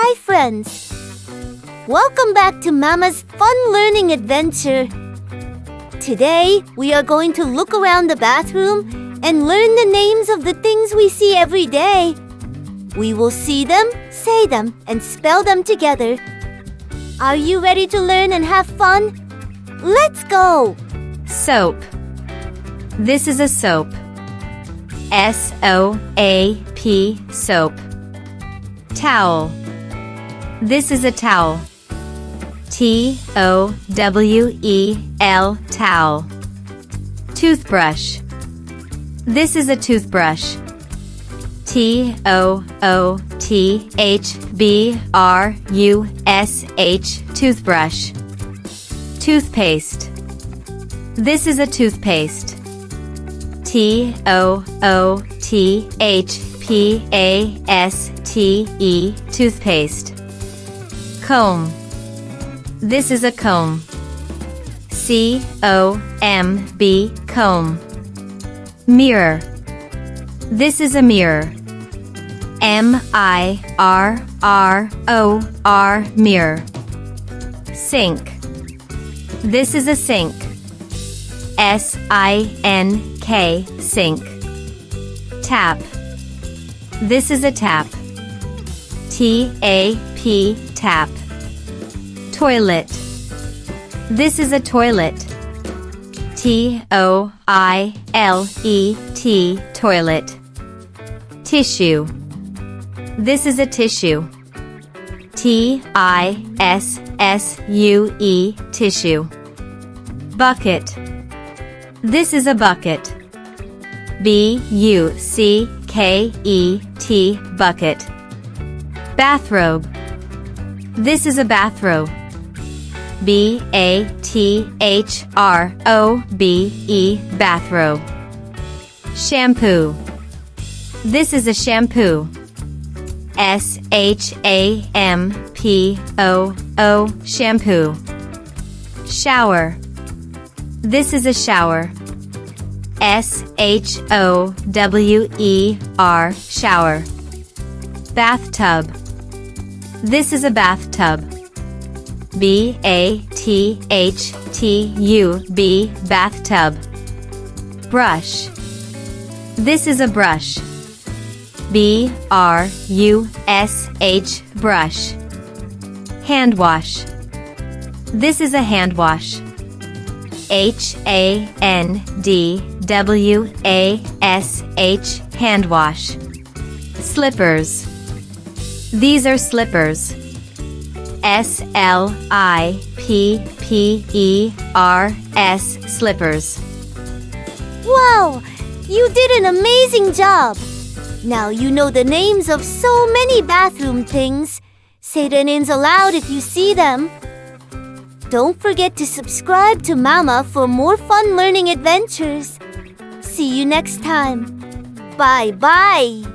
Hi friends! Welcome back to Mama's fun learning adventure. Today, we are going to look around the bathroom and learn the names of the things we see every day. We will see them, say them, and spell them together. Are you ready to learn and have fun? Let's go! Soap. This is a soap. S-O-A-P, soap. Towel. This is a towel. T-O-W-E-L, towel. Toothbrush. This is a toothbrush. T-O-O-T-H-B-R-U-S-H, toothbrush. Toothpaste. This is a toothpaste. T-O-O-T-H-P-A-S-T-E, toothpaste. Comb. This is a comb. C-O-M-B, comb. Mirror. This is a mirror. M-I-R-R-O-R, mirror. Sink. This is a sink. S-I-N-K, sink. Tap. This is a tap. T-A-P, tap. Toilet. This is a toilet. T-O-I-L-E-T, toilet. Tissue. This is a tissue. T-I-S-S-U-E, tissue. Bucket. This is a bucket. B-U-C-K-E-T, bucket. Bathrobe. This is a bathrobe. B-A-T-H-R-O-B-E, bathrobe. Shampoo. This is a shampoo. S-H-A-M-P-O-O, shampoo. Shower. This is a shower. S-H-O-W-E-R, shower. Bathtub. This is a bathtub. B-A-T-H-T-U-B, bathtub. Brush. This is a brush. B-R-U-S-H, brush. Hand wash. This is a hand wash. H-A-N-D-W-A-S-H, hand wash. Slippers. These are slippers. S-L-I-P-P-E-R-S, slippers. Wow! You did an amazing job! Now you know the names of so many bathroom things. Say the names aloud if you see them. Don't forget to subscribe to Mama for more fun learning adventures. See you next time. Bye-bye!